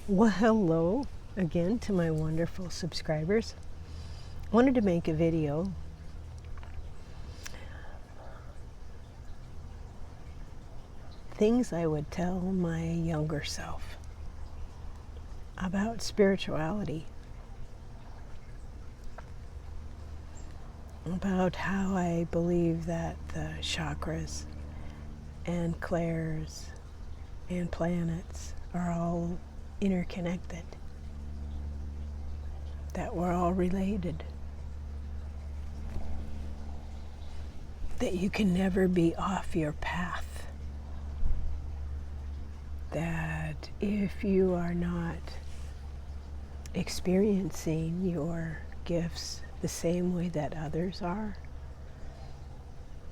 Well, hello again to my wonderful subscribers. I wanted to make a video things I would tell my younger self about spirituality, about how I believe that the chakras and clairs and planets are all interconnected, that we're all related, that you can never be off your path, that if you are not experiencing your gifts the same way that others are,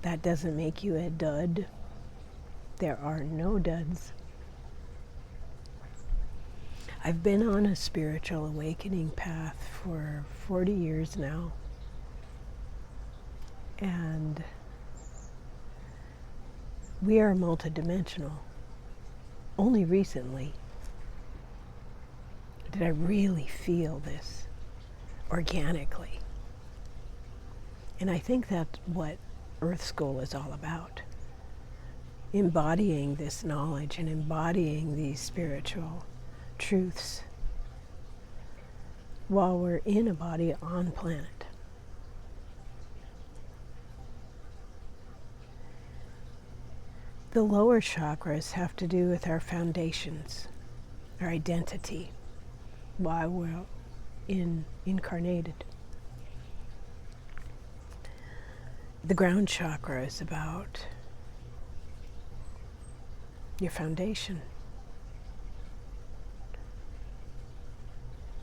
that doesn't make you a dud. There are no duds. I've been on a spiritual awakening path for 40 years now, and we are multidimensional. Only recently did I really feel this organically. And I think that's what Earth School is all about. Embodying this knowledge and embodying these spiritual truths while we're in a body on planet. The lower chakras have to do with our foundations, our identity, why we're incarnated. The ground chakra is about your foundation.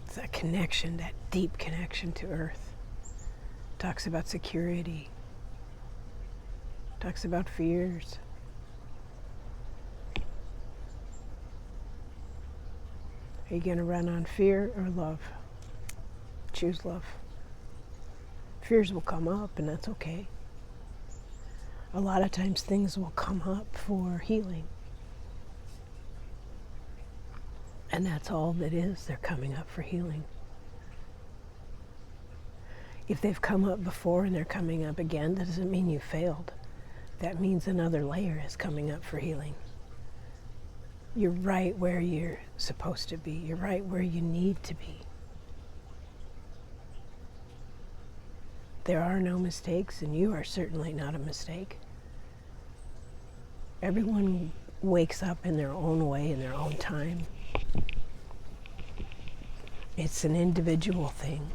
It's that connection, that deep connection to Earth. Talks about security. Talks about fears. Are you going to run on fear or love? Choose love. Fears will come up, and that's okay. A lot of times things will come up for healing. And that's all that is. They're coming up for healing. If they've come up before and they're coming up again, that doesn't mean you failed. That means another layer is coming up for healing. You're right where you're supposed to be. You're right where you need to be. There are no mistakes, and you are certainly not a mistake. Everyone wakes up in their own way, in their own time. It's an individual thing.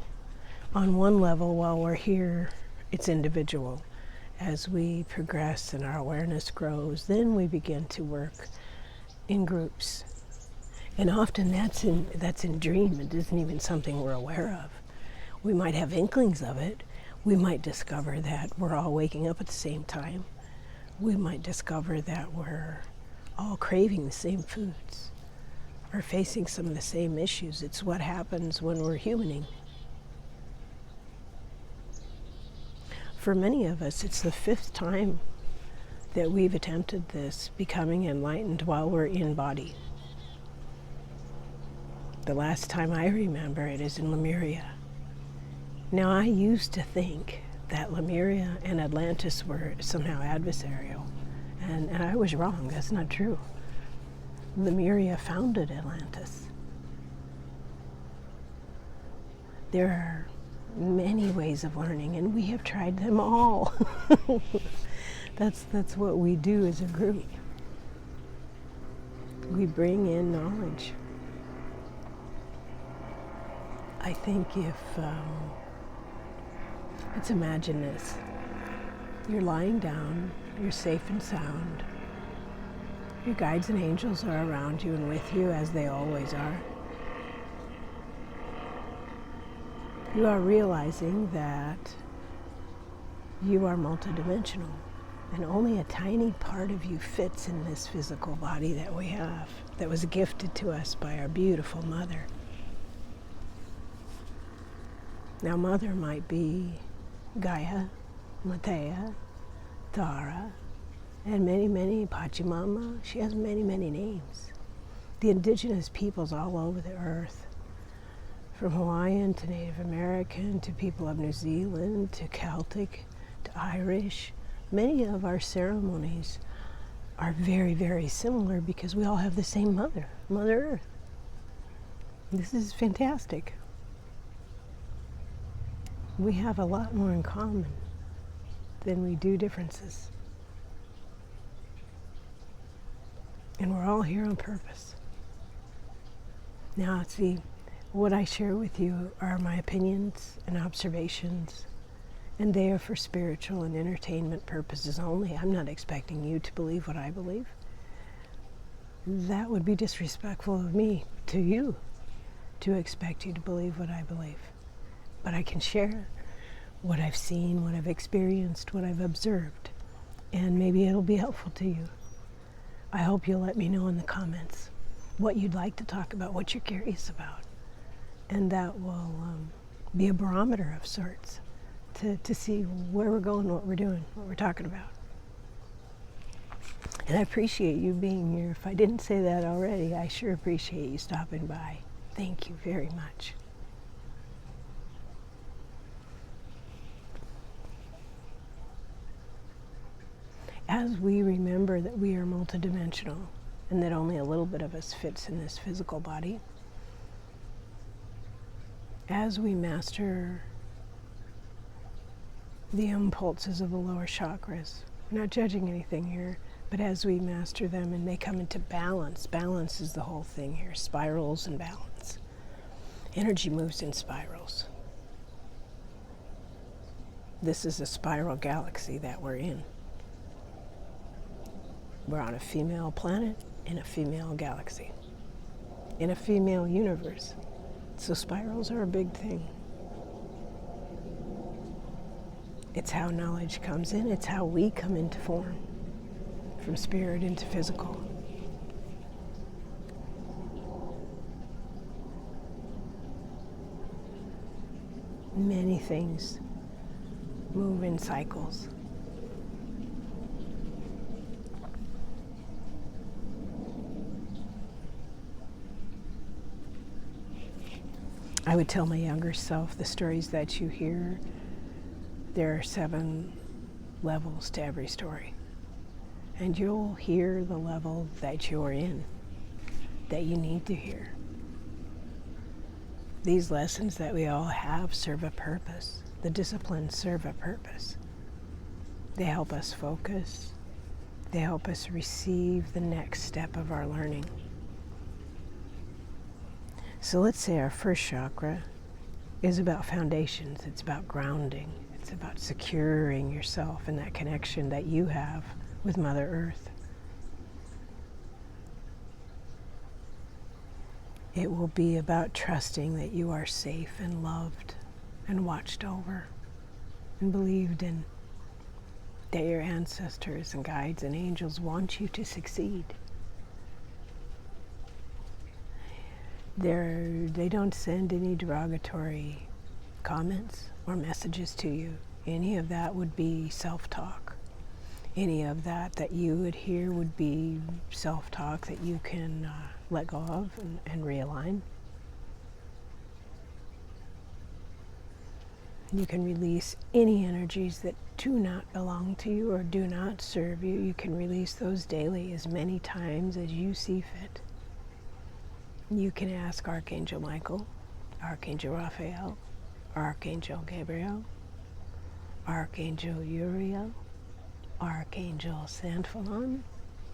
On one level, while we're here, it's individual. As we progress and our awareness grows, then we begin to work in groups. And often that's in dream. It isn't even something we're aware of. We might have inklings of it. We might discover that we're all waking up at the same time. We might discover that we're all craving the same foods or facing some of the same issues. It's what happens when we're humaning. For many of us, it's the 5th time that we've attempted this, becoming enlightened while we're in body. The last time I remember it is in Lemuria. Now, I used to think that Lemuria and Atlantis were somehow adversarial, and I was wrong. That's not true. Lemuria founded Atlantis. There are many ways of learning, and we have tried them all. That's what we do as a group. We bring in knowledge. I think if, let's imagine this. You're lying down, you're safe and sound. Your guides and angels are around you and with you, as they always are. You are realizing that you are multidimensional, and only a tiny part of you fits in this physical body that we have, that was gifted to us by our beautiful mother. Now, mother might be Gaia, Matea, Tara, and many, many, Pachamama. She has many, many names. the indigenous peoples all over the earth, from Hawaiian to Native American to people of New Zealand to Celtic to Irish, many of our ceremonies are very, very similar because we all have the same mother, Mother Earth. This is fantastic. We have a lot more in common than we do differences. And we're all here on purpose. Now, see, what I share with you are my opinions and observations, and they are for spiritual and entertainment purposes only. I'm not expecting you to believe what I believe. That would be disrespectful of me to you, to expect you to believe what I believe. But I can share what I've seen, what I've experienced, what I've observed, and maybe it'll be helpful to you. I hope you'll let me know in the comments what you'd like to talk about, what you're curious about, and that will be a barometer of sorts to see where we're going, what we're doing, what we're talking about. And I appreciate you being here. If I didn't say that already, I sure appreciate you stopping by. Thank you very much. As we remember that we are multidimensional and that only a little bit of us fits in this physical body, as we master the impulses of the lower chakras, we're not judging anything here, but as we master them and they come into balance, balance is the whole thing here, spirals and balance. Energy moves in spirals. This is a spiral galaxy that we're in. We're on a female planet in a female galaxy, in a female universe. So spirals are a big thing. It's how knowledge comes in. It's how we come into form, from spirit into physical. Many things move in cycles. I would tell my younger self the stories that you hear. There are 7 levels to every story. And you'll hear the level that you're in, that you need to hear. These lessons that we all have serve a purpose. The disciplines serve a purpose. They help us focus. They help us receive the next step of our learning. So let's say our first chakra is about foundations. It's about grounding. It's about securing yourself in that connection that you have with Mother Earth. It will be about trusting that you are safe and loved and watched over and believed in, that your ancestors and guides and angels want you to succeed. They don't send any derogatory comments or messages to you. Any of that would be self-talk. Any of that you would hear would be self-talk that you can let go of and realign. You can release any energies that do not belong to you or do not serve you. You can release those daily as many times as you see fit. You can ask Archangel Michael, Archangel Raphael, Archangel Gabriel, Archangel Uriel, Archangel Sanphalon,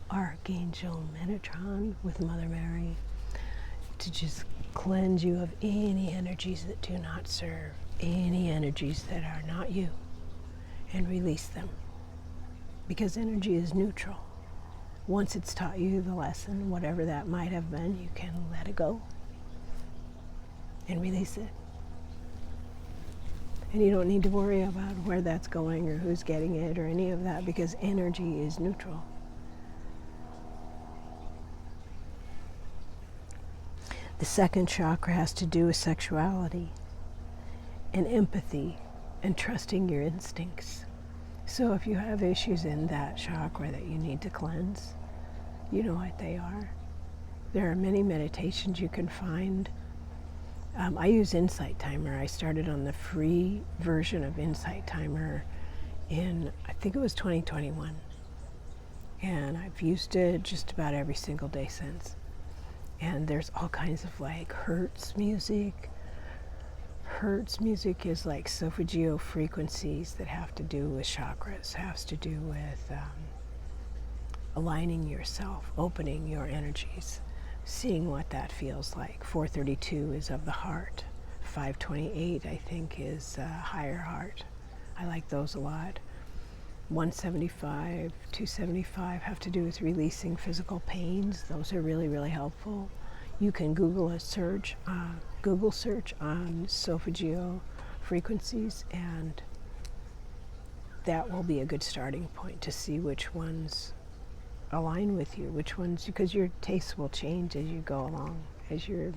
Archangel Metatron with Mother Mary to just cleanse you of any energies that do not serve, any energies that are not you, and release them. Because energy is neutral. Once it's taught you the lesson, whatever that might have been, you can let it go and release it. And you don't need to worry about where that's going or who's getting it or any of that, because energy is neutral. The second chakra has to do with sexuality and empathy and trusting your instincts. So if you have issues in that chakra that you need to cleanse, you know what they are. There are many meditations you can find. I use Insight Timer. I started on the free version of Insight Timer in, I think it was 2021. And I've used it just about every single day since. And there's all kinds of like Hertz music. Hertz music is like solfeggio frequencies that have to do with chakras, has to do with aligning yourself, opening your energies, seeing what that feels like. 432 is of the heart. 528, I think, is higher heart. I like those a lot. 175, 275 have to do with releasing physical pains. Those are really, really helpful. You can Google search on solfeggio frequencies, and that will be a good starting point to see which ones align with you, which ones, because your tastes will change as you go along, as your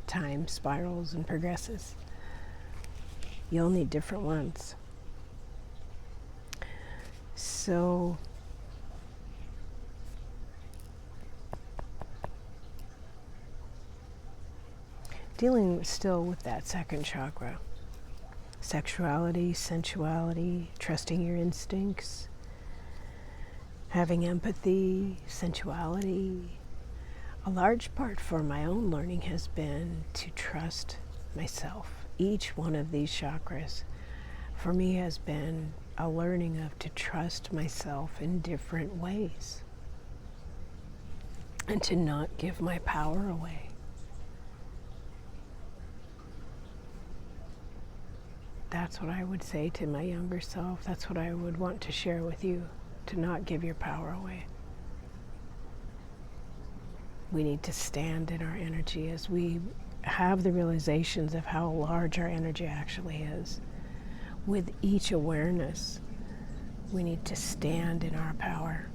time spirals and progresses. You'll need different ones. So dealing still with that second chakra, sexuality, sensuality, trusting your instincts, having empathy, sensuality. A large part for my own learning has been to trust myself. Each one of these chakras for me has been a learning of to trust myself in different ways and to not give my power away. That's what I would say to my younger self. That's what I would want to share with you, to not give your power away. We need to stand in our energy as we have the realizations of how large our energy actually is. With each awareness, we need to stand in our power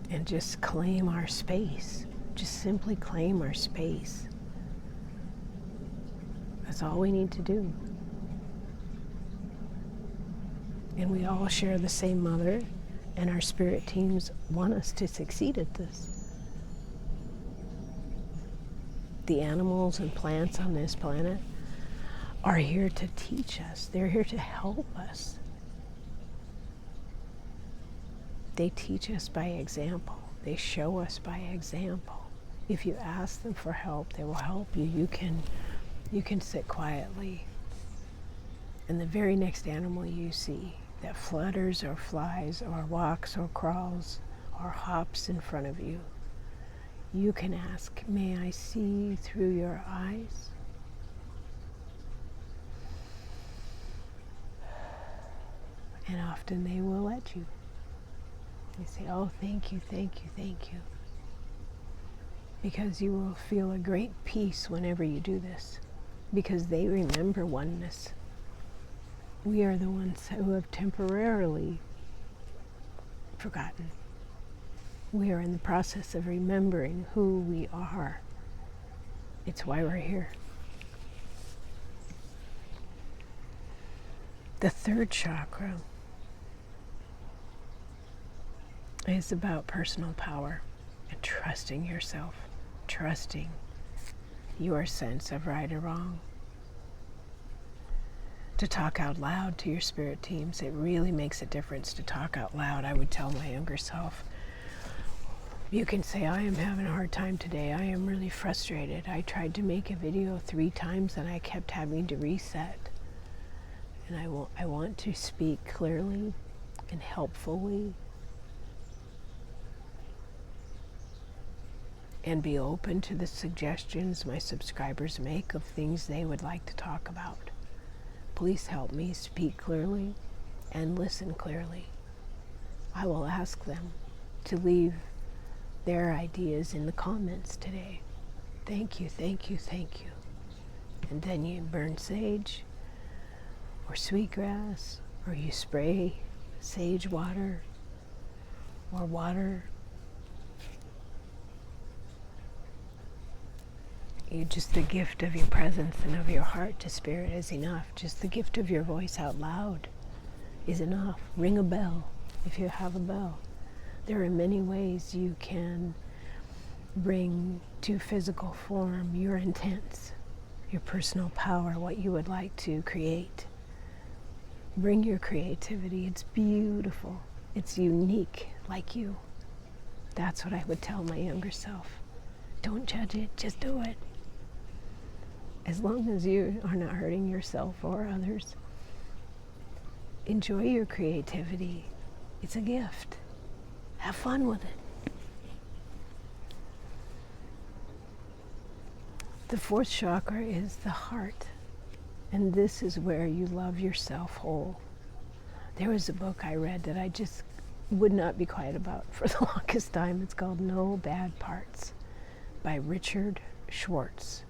and just claim our space. Just simply claim our space. That's all we need to do. And we all share the same mother, and our spirit teams want us to succeed at this. The animals and plants on this planet are here to teach us. They're here to help us. They teach us by example. They show us by example. If you ask them for help, they will help you. You can sit quietly. And the very next animal you see that flutters or flies or walks or crawls or hops in front of you, you can ask, may I see through your eyes? And often they will let you. They say, oh, thank you, thank you, thank you. Because you will feel a great peace whenever you do this, because they remember oneness. We are the ones who have temporarily forgotten. We are in the process of remembering who we are. It's why we're here. The third chakra is about personal power and trusting yourself, trusting your sense of right or wrong. To talk out loud to your spirit teams, it really makes a difference to talk out loud. I would tell my younger self, you can say, I am having a hard time today. I am really frustrated. I tried to make a video 3 times and I kept having to reset. And I want to speak clearly and helpfully and be open to the suggestions my subscribers make of things they would like to talk about. Please help me speak clearly and listen clearly. I will ask them to leave their ideas in the comments today. Thank you, thank you, thank you. And then you burn sage or sweetgrass, or you spray sage water or water. Just the gift of your presence and of your heart to spirit is enough. Just the gift of your voice out loud is enough. Ring a bell if you have a bell. There are many ways you can bring to physical form your intents, your personal power, what you would like to create. Bring your creativity. It's beautiful. It's unique, like you. That's what I would tell my younger self. Don't judge it, just do it. As long as you are not hurting yourself or others, enjoy your creativity. It's a gift. Have fun with it. The fourth chakra is the heart, and this is where you love yourself whole. There was a book I read that I just would not be quiet about for the longest time. It's called No Bad Parts by Richard Schwartz.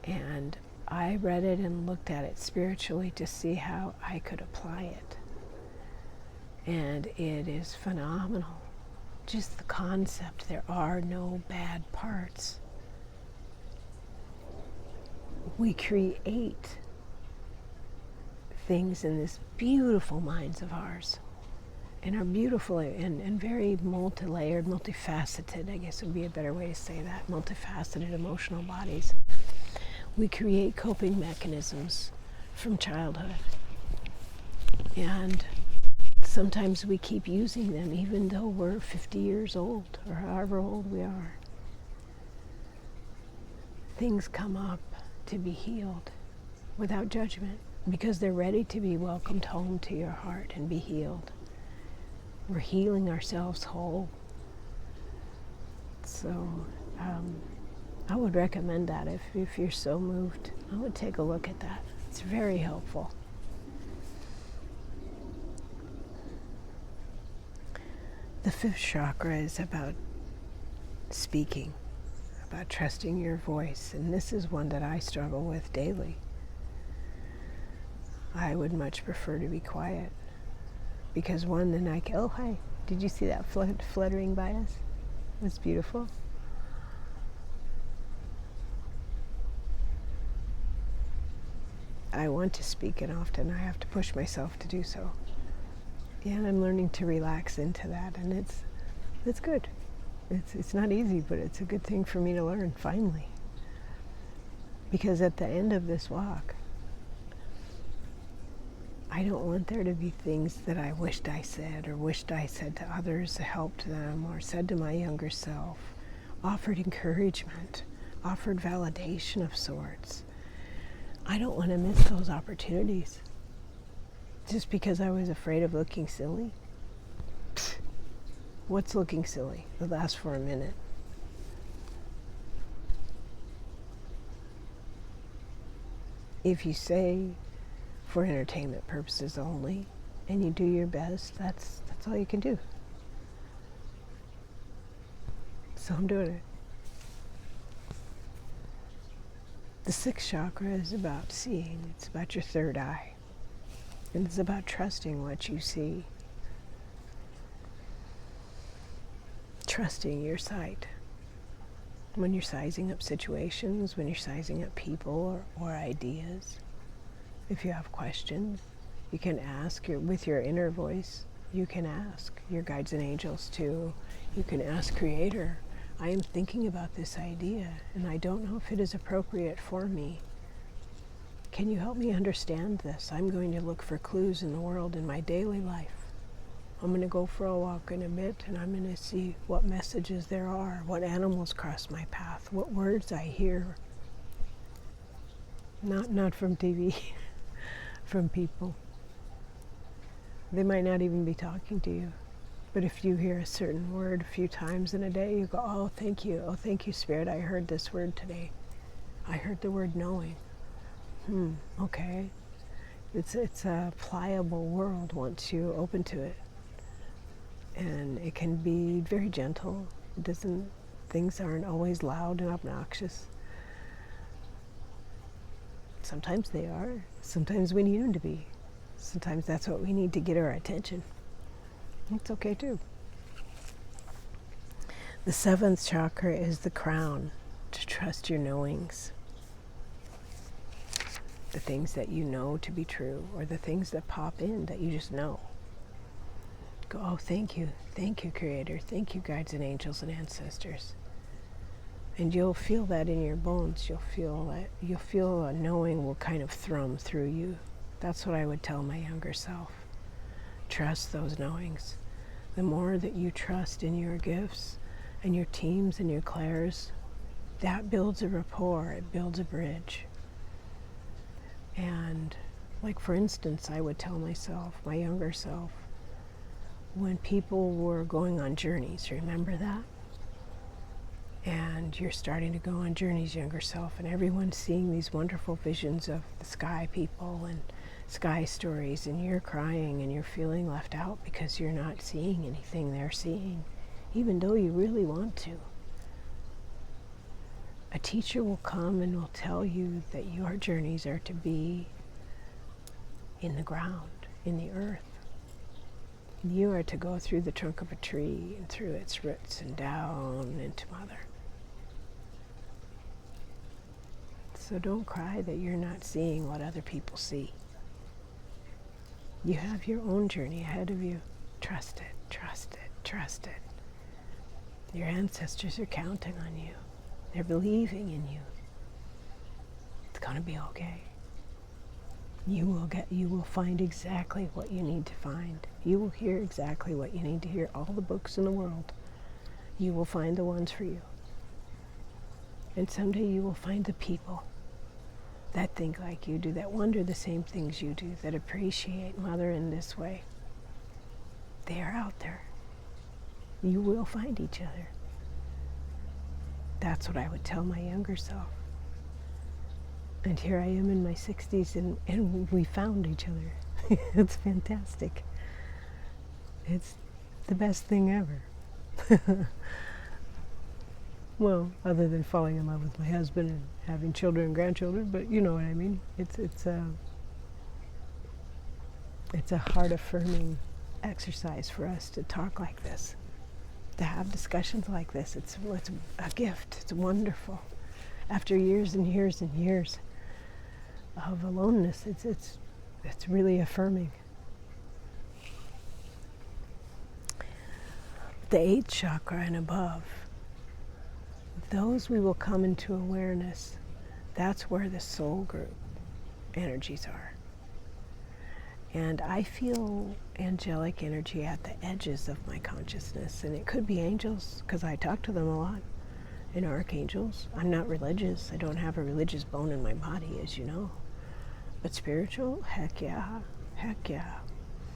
And I read it and looked at it spiritually to see how I could apply it. And it is phenomenal. Just the concept, there are no bad parts. We create things in this beautiful minds of ours, and are beautiful and very multi-layered, multifaceted, I guess would be a better way to say that, multifaceted emotional bodies. We create coping mechanisms from childhood, and sometimes we keep using them even though we're 50 years old or however old we are. Things come up to be healed without judgment because they're ready to be welcomed home to your heart and be healed. We're healing ourselves whole. So I would recommend that if you're so moved. I would take a look at that. It's very helpful. The fifth chakra is about speaking, about trusting your voice, and this is one that I struggle with daily. I would much prefer to be quiet because then I can, oh hi, did you see that fluttering by us? It was beautiful. I want to speak, and often I have to push myself to do so. And I'm learning to relax into that, and it's good. It's not easy, but it's a good thing for me to learn, finally. Because at the end of this walk, I don't want there to be things that I wished I said, or wished I said to others that helped them, or said to my younger self, offered encouragement, offered validation of sorts. I don't want to miss those opportunities just because I was afraid of looking silly. What's looking silly? It lasts for a minute. If you say for entertainment purposes only, and you do your best, that's all you can do. So I'm doing it. The sixth chakra is about seeing. It's about your third eye. And it's about trusting what you see. Trusting your sight. When you're sizing up situations, when you're sizing up people or ideas, if you have questions, you can ask with your inner voice. You can ask your guides and angels too. You can ask Creator, I am thinking about this idea and I don't know if it is appropriate for me. Can you help me understand this? I'm going to look for clues in the world in my daily life. I'm going to go for a walk in a bit, and I'm going to see what messages there are, what animals cross my path, what words I hear. Not from TV, from people. They might not even be talking to you. But if you hear a certain word a few times in a day, you go, oh, thank you, Spirit, I heard this word today. I heard the word knowing. Okay. It's a pliable world once you open to it. And it can be very gentle. Things aren't always loud and obnoxious. Sometimes they are. Sometimes we need them to be. Sometimes that's what we need to get our attention. It's okay too. The seventh chakra is the crown, to trust your knowings. The things that you know to be true, or the things that pop in that you just know. Go, oh, thank you, Creator, thank you, guides and angels and ancestors. And you'll feel that in your bones. You'll feel a knowing will kind of thrum through you. That's what I would tell my younger self. Trust those knowings. The more that you trust in your gifts and your teams and your clairs, that builds a rapport, it builds a bridge. And like, for instance, I would tell myself, my younger self, when people were going on journeys, remember that? And you're starting to go on journeys, younger self, and everyone's seeing these wonderful visions of the sky people and sky stories, and you're crying and you're feeling left out because you're not seeing anything they're seeing, even though you really want to. A teacher will come and will tell you that your journeys are to be in the ground, in the earth. You are to go through the trunk of a tree and through its roots and down into Mother. So don't cry that you're not seeing what other people see. You have your own journey ahead of you. Trust it, trust it, trust it. Your ancestors are counting on you. They're believing in you. It's going to be okay. You will find exactly what you need to find. You will hear exactly what you need to hear. All the books in the world, you will find the ones for you. And someday you will find the people that think like you do, that wonder the same things you do, that appreciate Mother in this way. They are out there. You will find each other. That's what I would tell my younger self. And here I am in my 60s, and we found each other. It's fantastic. It's the best thing ever. Well, other than falling in love with my husband and having children and grandchildren, but you know what I mean. It's a heart-affirming exercise for us to talk like this, to have discussions like this. It's a gift. It's wonderful. After years and years and years of aloneness, it's really affirming. The 8th chakra and above, those we will come into awareness. That's where the soul group energies are. And I feel angelic energy at the edges of my consciousness, and it could be angels, because I talk to them a lot, and archangels. I'm not religious. I don't have a religious bone in my body, as you know. But spiritual, heck yeah, heck yeah.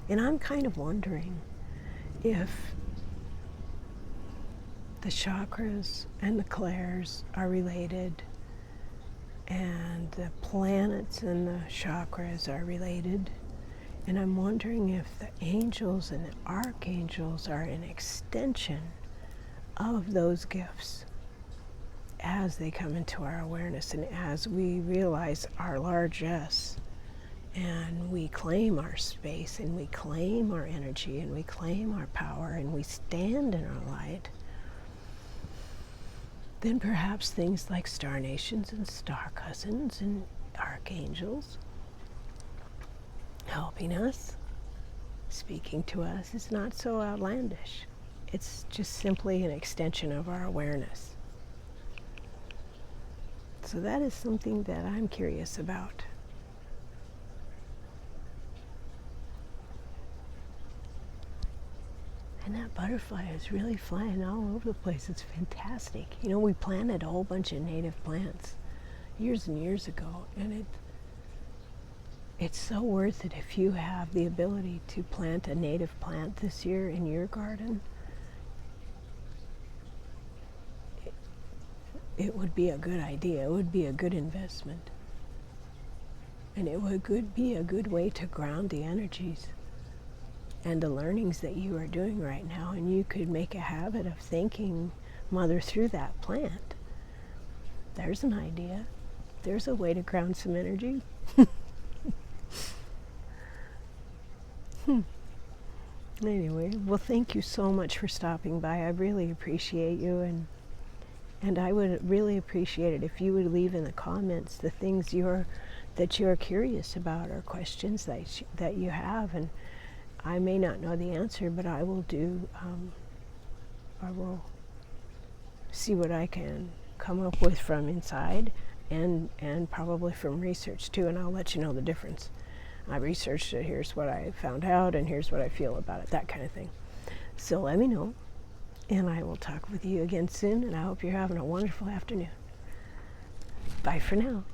And I'm kind of wondering if the chakras and the clairs are related, and the planets and the chakras are related. And I'm wondering if the angels and the archangels are an extension of those gifts as they come into our awareness, and as we realize our largesse, and we claim our space, and we claim our energy, and we claim our power, and we stand in our light, then perhaps things like star nations and star cousins and archangels helping us, speaking to us, is not so outlandish. It's just simply an extension of our awareness. So that is something that I'm curious about. And that butterfly is really flying all over the place. It's fantastic. You know, we planted a whole bunch of native plants years and years ago, and it's so worth it if you have the ability to plant a native plant this year in your garden. It would be a good idea. It would be a good investment. And it would be a good way to ground the energies and the learnings that you are doing right now. And you could make a habit of thanking Mother through that plant. There's an idea. There's a way to ground some energy. Anyway, well, thank you so much for stopping by. I really appreciate you, and I would really appreciate it if you would leave in the comments the things that you're curious about, or questions that you have. And I may not know the answer, but I will I will see what I can come up with from inside, and probably from research too, and I'll let you know the difference. I researched it, here's what I found out, and here's what I feel about it, that kind of thing. So let me know, and I will talk with you again soon, and I hope you're having a wonderful afternoon. Bye for now.